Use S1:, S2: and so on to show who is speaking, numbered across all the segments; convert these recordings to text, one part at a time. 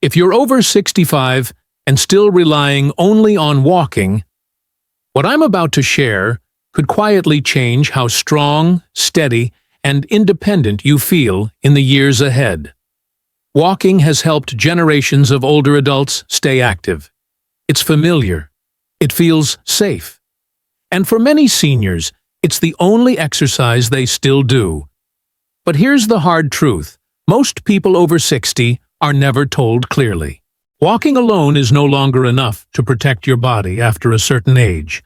S1: If you're over 65 and still relying only on walking, what I'm about to share could quietly change how strong, steady, and independent you feel in the years ahead. Walking has helped generations of older adults stay active. It's familiar. It feels safe. And for many seniors, it's the only exercise they still do. But here's the hard truth. Most people over 60 are never told clearly. Walking alone is no longer enough to protect your body after a certain age.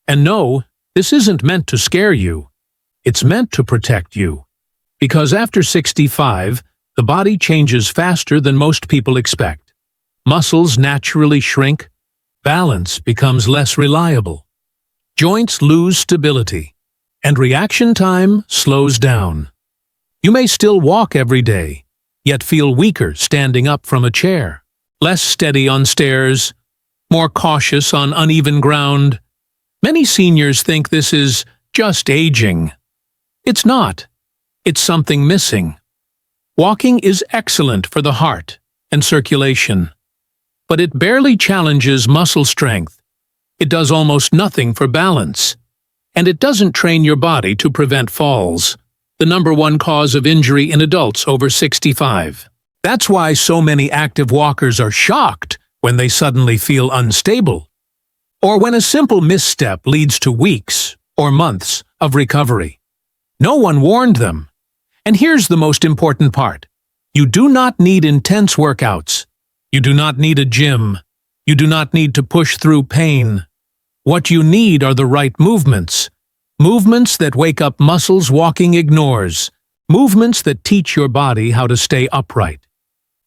S1: And no, this isn't meant to scare you. It's meant to protect you. Because after 65, the body changes faster than most people expect. Muscles naturally shrink, balance becomes less reliable, joints lose stability, and reaction time slows down. You may still walk every day, yet feel weaker standing up from a chair, less steady on stairs, more cautious on uneven ground. Many seniors think this is just aging. It's not. It's something missing. Walking is excellent for the heart and circulation, but it barely challenges muscle strength. It does almost nothing for balance, and it doesn't train your body to prevent falls, the #1 cause of injury in adults over 65. That's why so many active walkers are shocked when they suddenly feel unstable, or when a simple misstep leads to weeks or months of recovery. No one warned them. And here's the most important part. You do not need intense workouts. You do not need a gym. You do not need to push through pain. What you need are the right movements. Movements that wake up muscles walking ignores. Movements that teach your body how to stay upright.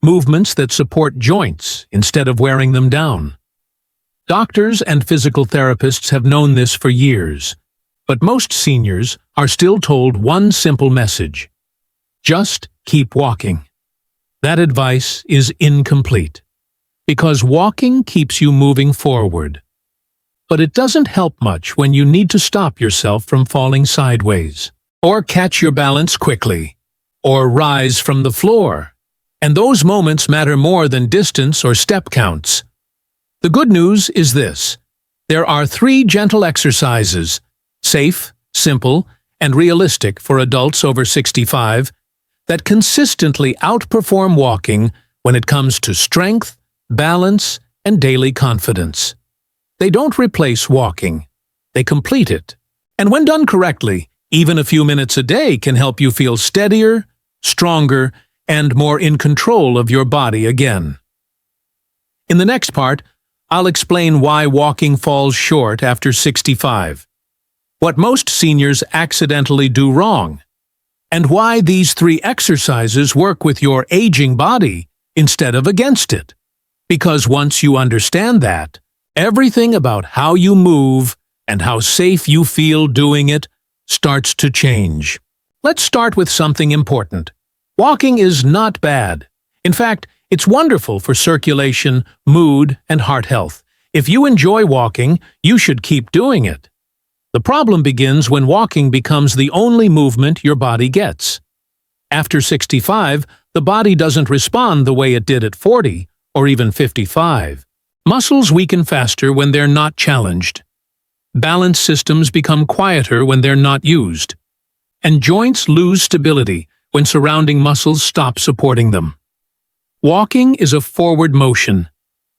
S1: Movements that support joints instead of wearing them down. Doctors and physical therapists have known this for years, but most seniors are still told one simple message: just keep walking. That advice is incomplete, because walking keeps you moving forward. But it doesn't help much when you need to stop yourself from falling sideways, or catch your balance quickly, or rise from the floor. And those moments matter more than distance or step counts. The good news is this: there are 3 gentle exercises, safe, simple, and realistic for adults over 65, that consistently outperform walking when it comes to strength, balance, and daily confidence. They don't replace walking. They complete it. And when done correctly, even a few minutes a day can help you feel steadier, stronger, and more in control of your body again. In the next part, I'll explain why walking falls short after 65, what most seniors accidentally do wrong, and why these 3 exercises work with your aging body instead of against it. Because once you understand that, everything about how you move and how safe you feel doing it starts to change. Let's start with something important. Walking is not bad. In fact, it's wonderful for circulation, mood, and heart health. If you enjoy walking, you should keep doing it. The problem begins when walking becomes the only movement your body gets. After 65, the body doesn't respond the way it did at 40 or even 55. Muscles weaken faster when they're not challenged. Balance systems become quieter when they're not used. And joints lose stability when surrounding muscles stop supporting them. Walking is a forward motion.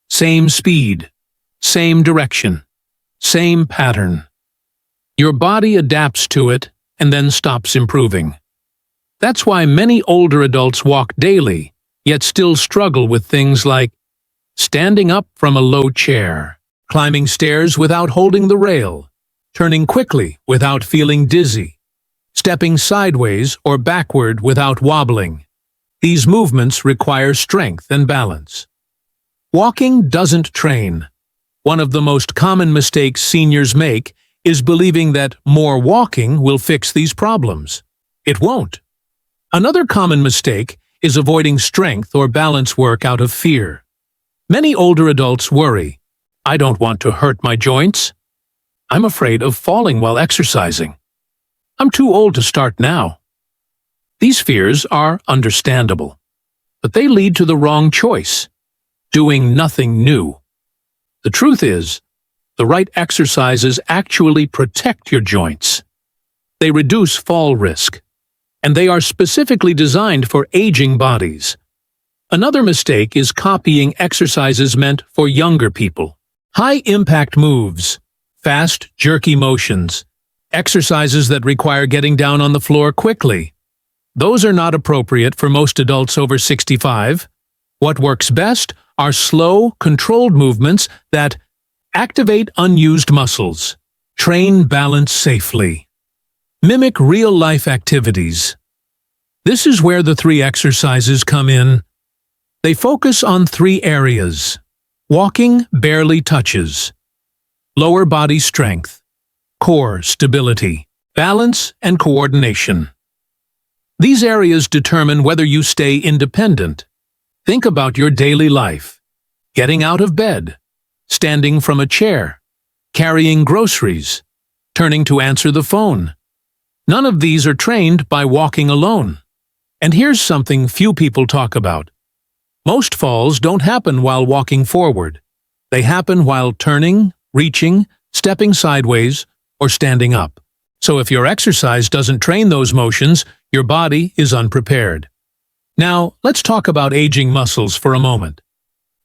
S1: Same speed, same direction, same pattern. Your body adapts to it and then stops improving. That's why many older adults walk daily, yet still struggle with things like standing up from a low chair, climbing stairs without holding the rail, turning quickly without feeling dizzy, stepping sideways or backward without wobbling. These movements require strength and balance. Walking doesn't train. One of the most common mistakes seniors make is believing that more walking will fix these problems. It won't. Another common mistake is avoiding strength or balance work out of fear. Many older adults worry, "I don't want to hurt my joints. I'm afraid of falling while exercising. I'm too old to start now." These fears are understandable, but they lead to the wrong choice. doing nothing new. The truth is, the right exercises actually protect your joints. They reduce fall risk, and they are specifically designed for aging bodies. Another mistake is copying exercises meant for younger people. High-impact moves, fast, jerky motions, exercises that require getting down on the floor quickly. Those are not appropriate for most adults over 65. What works best are slow, controlled movements that activate unused muscles, train balance safely, mimic real-life activities. This is where the 3 exercises come in. They focus on 3 areas. Walking barely touches, lower body strength, core stability, balance and coordination. These areas determine whether you stay independent. Think about your daily life. Getting out of bed, standing from a chair, carrying groceries, turning to answer the phone. None of these are trained by walking alone. And here's something few people talk about. Most falls don't happen while walking forward. They happen while turning, reaching, stepping sideways, or standing up. So if your exercise doesn't train those motions, your body is unprepared. Now, let's talk about aging muscles for a moment.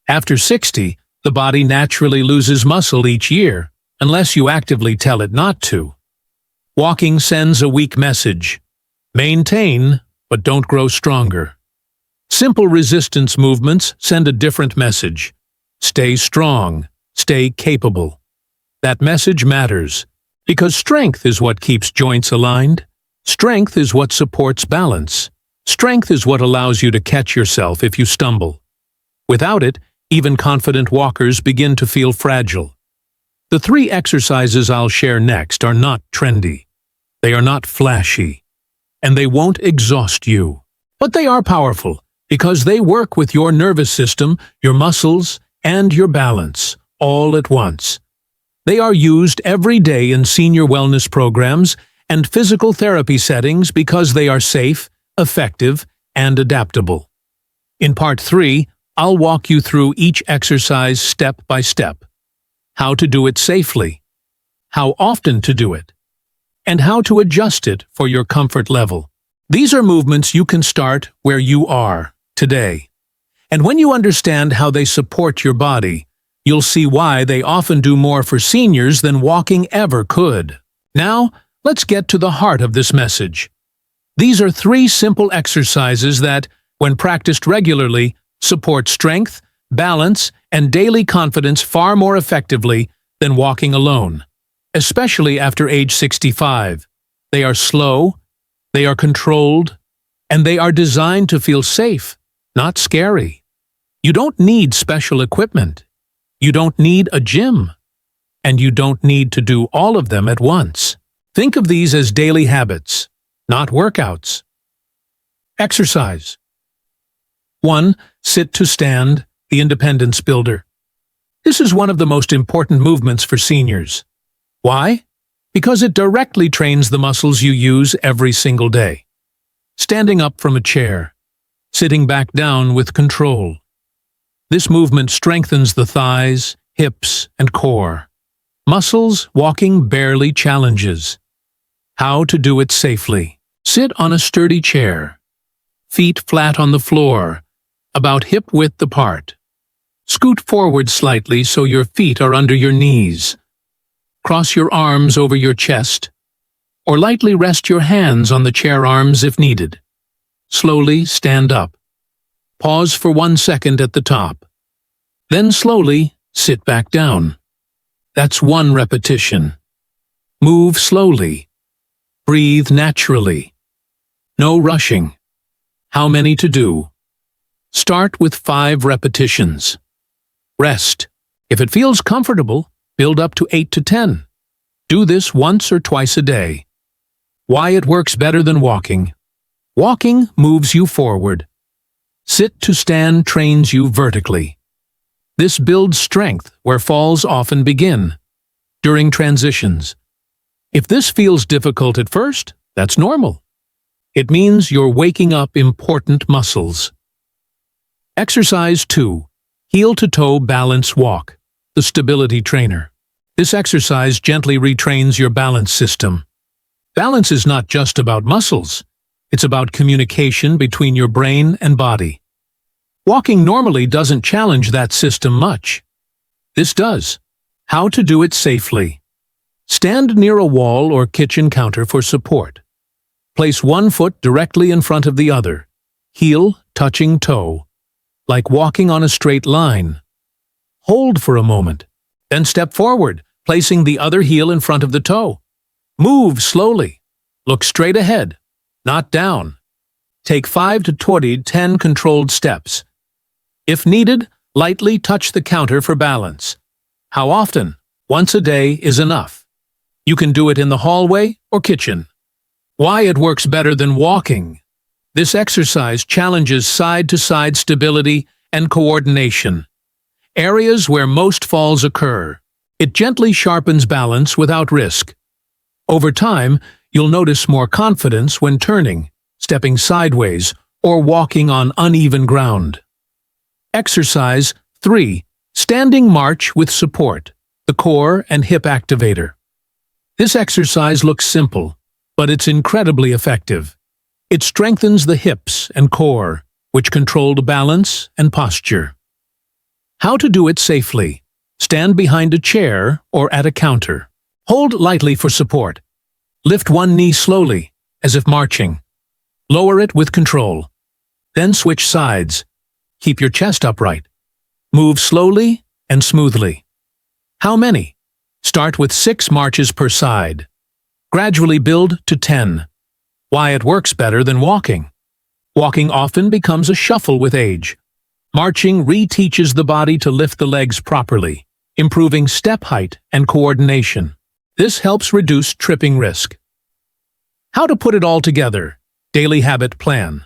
S1: After 60, the body naturally loses muscle each year, unless you actively tell it not to. Walking sends a weak message. Maintain, but don't grow stronger. Simple resistance movements send a different message. Stay strong, stay capable. That message matters, because strength is what keeps joints aligned. Strength is what supports balance. Strength is what allows you to catch yourself if you stumble. Without it, even confident walkers begin to feel fragile. The 3 exercises I'll share next are not trendy. They are not flashy. And they won't exhaust you. But they are powerful, because they work with your nervous system, your muscles, and your balance, all at once. They are used every day in senior wellness programs and physical therapy settings because they are safe, effective, and adaptable. In Part 3, I'll walk you through each exercise step by step. How to do it safely, how often to do it, and how to adjust it for your comfort level. These are movements you can start where you are today. And when you understand how they support your body, you'll see why they often do more for seniors than walking ever could. Now, let's get to the heart of this message. These are 3 simple exercises that, when practiced regularly, support strength, balance, and daily confidence far more effectively than walking alone, especially after age 65. They are slow, they are controlled, and they are designed to feel safe, not scary. You don't need special equipment. You don't need a gym. And you don't need to do all of them at once. Think of these as daily habits, not workouts. Exercise. 1. Sit to stand, the independence builder. This is one of the most important movements for seniors. Why? Because it directly trains the muscles you use every single day. Standing up from a chair, sitting back down with control. This movement strengthens the thighs, hips, and core. Muscles walking barely challenges. How to do it safely. Sit on a sturdy chair. Feet flat on the floor, about hip-width apart. Scoot forward slightly so your feet are under your knees. Cross your arms over your chest, or lightly rest your hands on the chair arms if needed. Slowly stand up. Pause for 1 second at the top. Then slowly sit back down. That's 1 repetition. Move slowly. Breathe naturally. No rushing. How many to do? Start with 5 repetitions. Rest. If it feels comfortable, build up to 8 to 10. Do this once or twice a day. Why it works better than walking. Walking moves you forward. Sit to stand trains you vertically. This builds strength where falls often begin, during transitions. If this feels difficult at first, that's normal. It means you're waking up important muscles. Exercise 2. Heel-to-toe balance walk, the stability trainer. This exercise gently retrains your balance system. Balance is not just about muscles. It's about communication between your brain and body. Walking normally doesn't challenge that system much. This does. How to do it safely. Stand near a wall or kitchen counter for support. Place one foot directly in front of the other, heel touching toe, like walking on a straight line. Hold for a moment, then step forward, placing the other heel in front of the toe. Move slowly. Look straight ahead, not down. Take 5 to 10 controlled steps. If needed, lightly touch the counter for balance. How often? Once a day is enough. You can do it in the hallway or kitchen. Why it works better than walking. This exercise challenges side-to-side stability and coordination, areas where most falls occur. It gently sharpens balance without risk. Over time, you'll notice more confidence when turning, stepping sideways, or walking on uneven ground. Exercise 3. Standing march with support, the core and hip activator. This exercise looks simple, but it's incredibly effective. It strengthens the hips and core, which control balance and posture. How to do it safely. Stand behind a chair or at a counter. Hold lightly for support. Lift one knee slowly, as if marching. Lower it with control. Then switch sides. Keep your chest upright. Move slowly and smoothly. How many? Start with 6 marches per side. Gradually build to 10. Why it works better than walking. Walking often becomes a shuffle with age. Marching reteaches the body to lift the legs properly, improving step height and coordination. This helps reduce tripping risk. How to put it all together. Daily habit plan.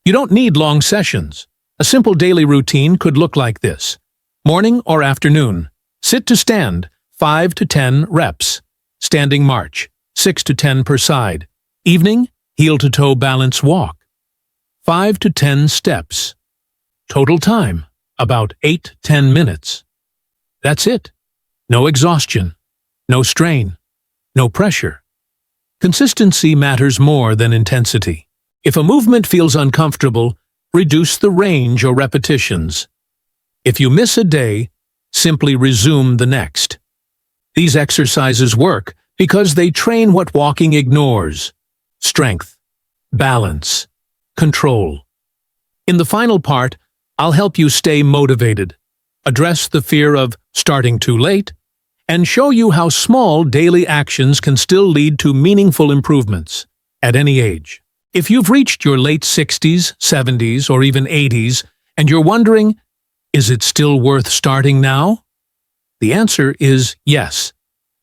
S1: You don't need long sessions. A simple daily routine could look like this. Morning or afternoon. Sit to stand, 5 to 10 reps. Standing march, 6 to 10 per side. Evening, heel-to-toe balance walk, 5 to 10 steps. Total time, about 8-10 minutes. That's it. No exhaustion, no strain, no pressure. Consistency matters more than intensity. If a movement feels uncomfortable, reduce the range or repetitions. If you miss a day, simply resume the next. These exercises work because they train what walking ignores: strength, balance, control. In the final part, I'll help you stay motivated, address the fear of starting too late, and show you how small daily actions can still lead to meaningful improvements at any age. If you've reached your late 60s, 70s, or even 80s, and you're wondering, is it still worth starting now? The answer is yes,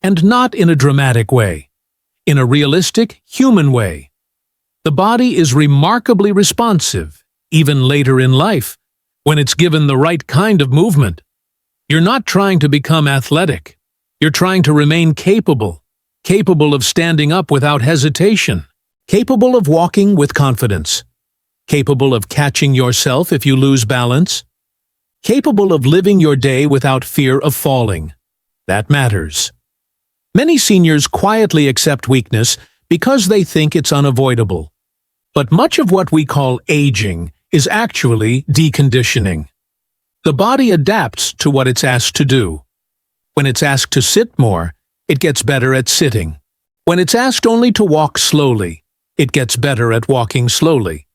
S1: and not in a dramatic way. In a realistic, human way. The body is remarkably responsive, even later in life, when it's given the right kind of movement. You're not trying to become athletic. You're trying to remain capable of standing up without hesitation, capable of walking with confidence, capable of catching yourself if you lose balance, capable of living your day without fear of falling. That matters. Many seniors quietly accept weakness because they think it's unavoidable. But much of what we call aging is actually deconditioning. The body adapts to what it's asked to do. When it's asked to sit more, it gets better at sitting. When it's asked only to walk slowly, it gets better at walking slowly.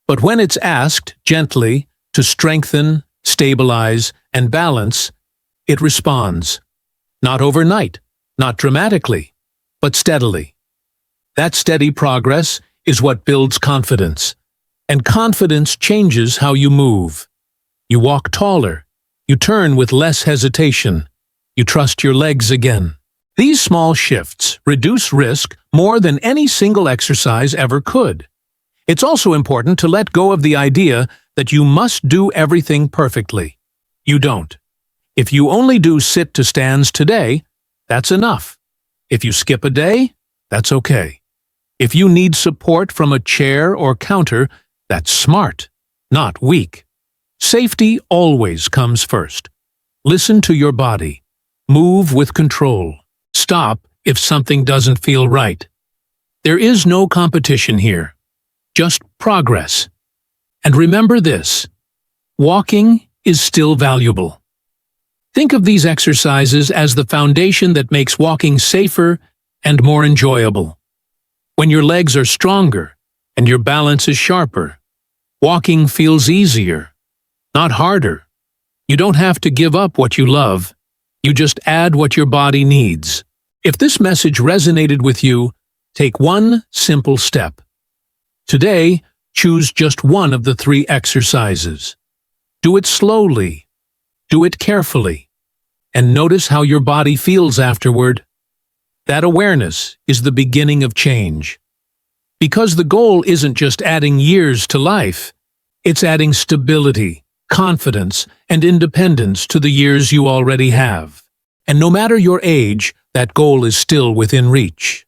S1: But when it's asked, gently, to strengthen, stabilize, and balance, it responds. Not overnight, not dramatically, but steadily. That steady progress is what builds confidence. And confidence changes how you move. You walk taller. You turn with less hesitation. You trust your legs again. These small shifts reduce risk more than any single exercise ever could. It's also important to let go of the idea that you must do everything perfectly. You don't. If you only do sit-to-stands today, that's enough. If you skip a day, that's okay. If you need support from a chair or counter, that's smart, not weak. Safety always comes first. Listen to your body. Move with control. Stop if something doesn't feel right. There is no competition here, just progress. And remember this: walking is still valuable. Think of these exercises as the foundation that makes walking safer and more enjoyable. When your legs are stronger and your balance is sharper, walking feels easier, not harder. You don't have to give up what you love. You just add what your body needs. If this message resonated with you, take one simple step. Today, choose just one of the 3 exercises. Do it slowly. Do it carefully. And notice how your body feels afterward. That awareness is the beginning of change. Because the goal isn't just adding years to life, it's adding stability, confidence, and independence to the years you already have. And no matter your age, that goal is still within reach.